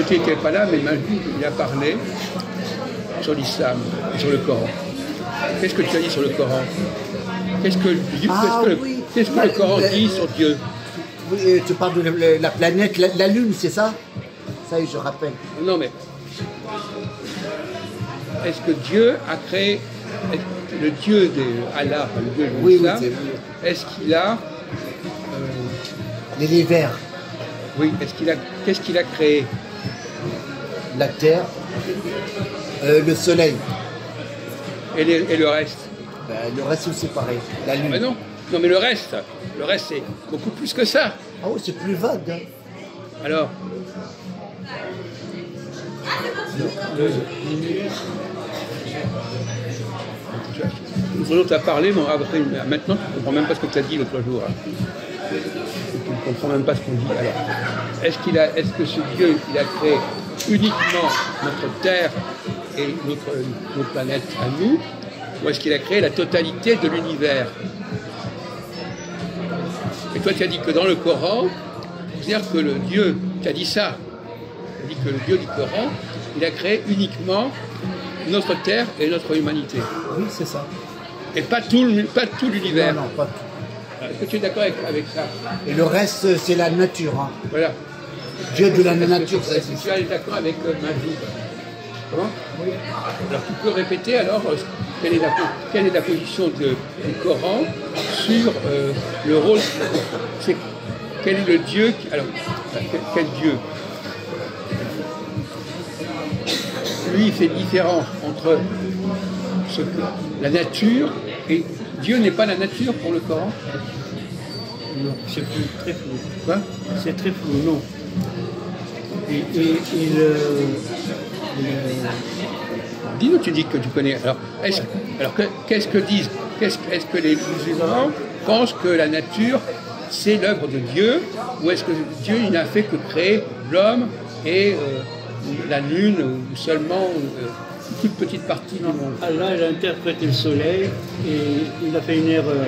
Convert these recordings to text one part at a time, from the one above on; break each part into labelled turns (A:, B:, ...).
A: tu n'étais pas là, mais Majid, il a parlé sur l'islam et sur le Coran. Qu'est-ce que tu as dit sur le Coran? Qu'est-ce que le Coran dit sur Dieu?
B: Oui, tu parles de la planète, la Lune, c'est ça? Ça y est, je rappelle.
A: Non, mais est-ce que Dieu a créé, le Dieu d'Allah, le Dieu de l'islam, est-ce qu'il a
B: l'univers?
A: Oui, qu'est-ce qu'il a créé?
B: La terre, le soleil.
A: Et le reste?
B: Ben, le reste c'est pareil, la lune.
A: Ben non, mais le reste c'est beaucoup plus que ça.
B: Ah oui, c'est plus vague. Hein.
A: Alors tu as parlé, mais après, maintenant tu ne comprends même pas ce que tu as dit l'autre jour. Hein. Tu ne comprends même pas ce qu'on dit. Alors, est-ce que ce Dieu, il a créé uniquement notre Terre et notre planète à nous, ou est-ce qu'il a créé la totalité de l'univers? Et toi, tu as dit que dans le Coran, c'est-à-dire que le Dieu, tu as dit ça, tu as dit que le Dieu du Coran, il a créé uniquement notre Terre et notre humanité.
B: Oui, c'est ça.
A: Et pas tout l'univers.
B: Non, pas tout.
A: Est-ce que tu es d'accord avec ça?
B: Et le reste, c'est la nature. Hein.
A: Voilà.
B: Dieu de la nature, ça
A: existe. Tu es d'accord avec Majid? Comment? Oui. Alors tu peux répéter alors quelle est la position du Coran sur le rôle. Quel est le Dieu alors quel Dieu? Lui, il fait différence entre la nature et Dieu n'est pas la nature pour le Coran?
C: Non, c'est très flou.
A: Quoi?
C: C'est très flou, non.
A: Dis-nous, tu dis que tu connais. Alors, qu'est-ce que disent? Est-ce que les musulmans pensent que la nature, c'est l'œuvre de Dieu, ou est-ce que Dieu il n'a fait que créer l'homme et la lune, ou seulement une toute petite partie du monde?
C: Allah, il a interprété le soleil et il a fait une erreur.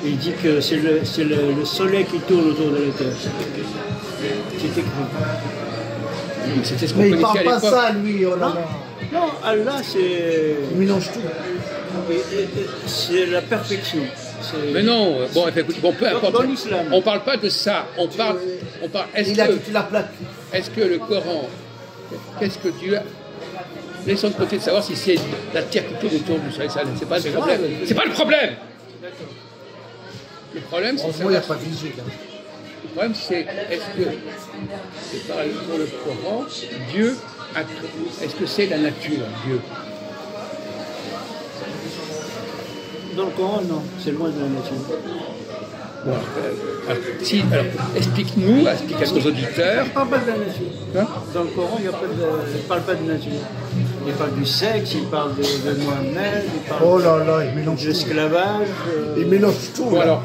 C: Il dit que c'est le soleil qui tourne autour de la Terre. C'est écrit.
A: C'était ce qu'on
B: mais il
A: connaissait à
B: parle pas
A: l'époque.
B: ça, lui. Oh là là.
C: Non, Allah, c'est...
B: Il mélange tout.
C: C'est la perfection.
A: Mais non, bon, peu importe.
C: Dans l'islam.
A: On parle pas de ça. On parle.
B: Il a toute la plaque.
A: Est-ce que le Coran, qu'est-ce que Dieu a? Laissons de côté de savoir si c'est la terre qui tourne autour du soleil. C'est pas le problème. C'est pas le problème. Le problème, c'est
B: il n'y a pas de vigile. Hein.
A: Le problème, c'est est-ce que, pour le Coran, Dieu a créé. Est-ce que c'est la nature, Dieu?
C: Dans le Coran, non, c'est loin de la nature.
A: Bon, alors, explique-nous, explique à nos auditeurs.
C: Il ne parle pas de la nature.
A: Hein?
C: Dans le Coran, il ne parle pas de nature. Il parle du sexe, il parle de Mohamed, il parle
B: il mélange
C: de l'esclavage.
B: Il mélange tout.
A: Bon, alors,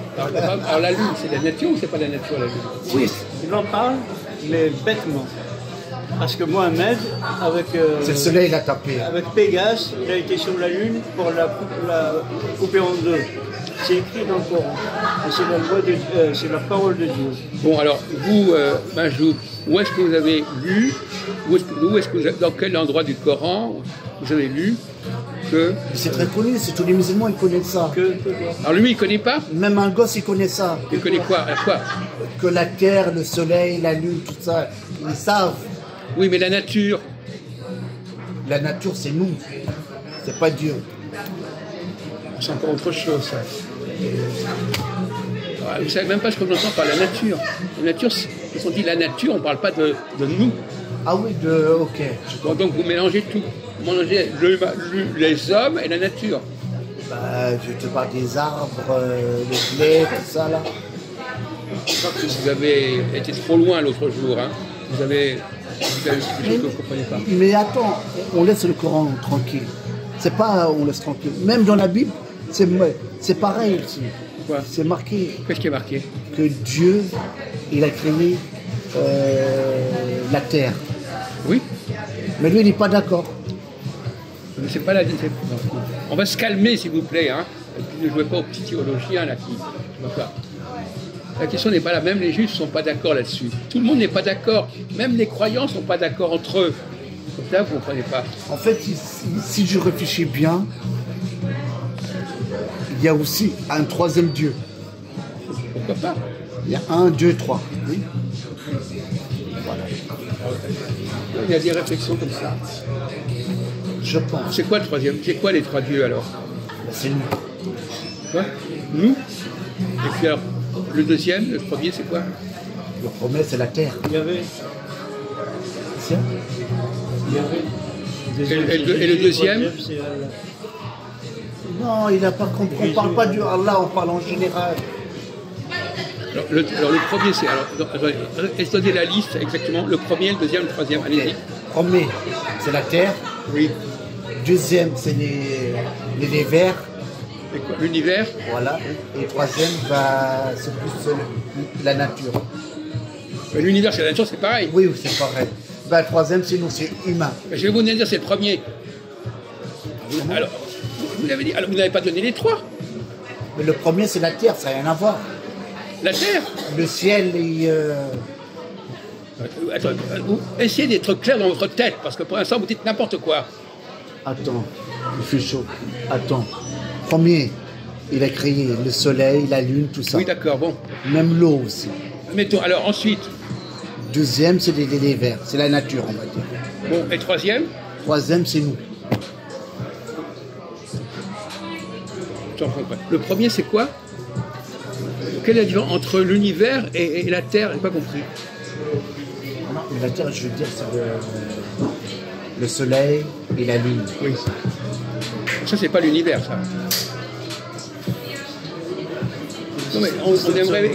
A: la lune, c'est la nature ou c'est pas la nature, la lune?
C: Oui, il en parle, mais bêtement. Parce que Mohamed, avec...
B: c'est le soleil, il a tapé.
C: Avec Pégase, il a été sur la lune pour la couper en deux. C'est écrit dans le Coran. Et c'est la loi de c'est la parole de Dieu.
A: Bon, alors, vous, Majid, où est-ce que vous avez lu, dans quel endroit du Coran vous avez lu que...
B: C'est très connu, c'est tous les musulmans, ils connaissent ça.
A: Alors lui, il ne connaît pas?
B: Même un gosse, il connaît ça.
A: Il connaît quoi?
B: Que la terre, le soleil, la lune, tout ça, ils savent.
A: Oui, mais la nature?
B: La nature, c'est nous. C'est pas Dieu.
A: C'est encore autre chose, ça. Vous ne savez même pas ce qu'on entend par la nature. La nature, quand on dit la nature, on ne parle pas de nous.
B: Ah oui, ok.
A: Bon, donc vous mélangez tout. Vous mélangez les hommes et la nature.
B: Bah, je te parle des arbres, les blés, tout ça là.
A: Je crois que vous avez été trop loin l'autre jour. Hein. Vous avez dit des choses que vous ne comprenez pas.
B: Mais attends, on laisse le Coran tranquille. C'est pas on laisse tranquille. Même dans la Bible, c'est pareil aussi.
A: Quoi?
B: C'est marqué.
A: Qu'est-ce qui est marqué?
B: Que Dieu, il a créé la terre.
A: Oui.
B: Mais lui, il n'est pas d'accord.
A: Mais c'est pas la. On va se calmer, s'il vous plaît. Hein. Et puis ne jouez pas aux petits théologiens là qui. La question n'est pas là. Même les juifs ne sont pas d'accord là-dessus. Tout le monde n'est pas d'accord. Même les croyants ne sont pas d'accord entre eux. Donc là, vous ne comprenez pas.
B: En fait, si je réfléchis bien, il y a aussi un troisième Dieu.
A: Pourquoi pas?
B: Il y a 1, 2, 3. Oui.
A: Il y a des réflexions comme ça.
B: Je pense.
A: C'est quoi le troisième? C'est quoi les trois dieux alors?
B: C'est nous.
A: Quoi? Nous? Et puis alors, le deuxième, le premier, c'est quoi?
B: Le premier, c'est la terre.
C: Il y avait.
B: Tiens.
C: Il y avait.
A: Et le deuxième?
C: troisième, c'est Allah.
B: Non, il n'a pas compris. On ne parle pas du Allah, on parle en général.
A: Alors le premier, c'est... Alors, est-ce donner la liste exactement? Le premier, le deuxième, le troisième. Allez-y.
B: Premier, c'est la terre.
A: Oui.
B: Deuxième, c'est les vers.
A: Et quoi? L'univers?
B: Voilà. Et troisième, bah, c'est plus la nature.
A: L'univers, c'est la nature, c'est pareil.
B: Oui, c'est pareil. Bah, troisième, c'est nous, c'est humain.
A: Je vais vous dire, c'est le premier. Alors, vous l'avez dit. Alors, vous n'avez pas donné les trois.
B: Mais le premier, c'est la terre, ça n'a rien à voir.
A: La terre.
B: Le ciel et...
A: Attends, essayez d'être clair dans votre tête, parce que pour l'instant, vous dites n'importe quoi.
B: Attends, il fait chaud. Attends. Premier, il a créé le soleil, la lune, tout ça.
A: Oui, d'accord, bon.
B: Même l'eau aussi.
A: Mettons, alors ensuite,
B: Deuxième, c'est les vers. C'est la nature, on va dire.
A: bon, et troisième,
B: Troisième, c'est nous.
A: j'en comprends pas. Le premier, c'est quoi? Quelle est la différence entre l'univers et la Terre? Je n'ai pas compris.
B: Non, la terre, je veux dire, c'est le soleil et la lune.
A: Oui. Ça, c'est pas l'univers, ça. Non, mais on aimerait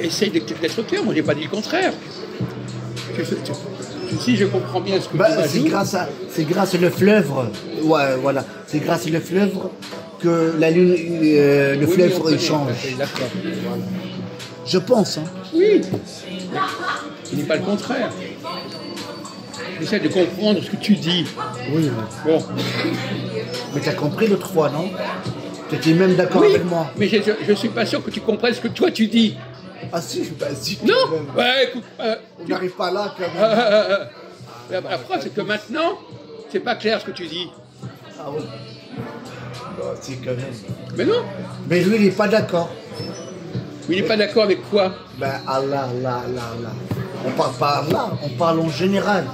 A: essayer d'être clair. Moi, j'ai pas dit le contraire. Si je comprends bien ce que tu
B: Bah,
A: m'as
B: c'est
A: dit.
B: grâce au fleuve. Ouais, voilà. C'est grâce au fleuve que la lune, le
A: Oui,
B: fleuve,
A: on connaît,
B: il change.
A: D'accord.
B: Voilà. Je pense, hein.
A: Oui. Je dis pas le contraire. J'essaie de comprendre ce que tu dis.
B: Oui, oui.
A: Bon.
B: Mais tu as compris l'autre fois, non? Tu étais même d'accord
A: Oui,
B: avec moi.
A: mais je suis pas sûr que tu comprennes ce que toi tu dis.
B: Ah si, bah si.
A: Non.
B: quand même.
A: Ouais, écoute.
B: On n'arrive pas là quand même.
A: La preuve, c'est que maintenant, c'est pas clair ce que tu dis.
B: Ah oui. Bah, si, quand même.
A: Mais non.
B: Mais lui, il n'est pas d'accord.
A: Il n'est pas d'accord avec quoi?
B: Ben Allah, Allah, Allah, Allah. On parle pas Allah, on parle en général.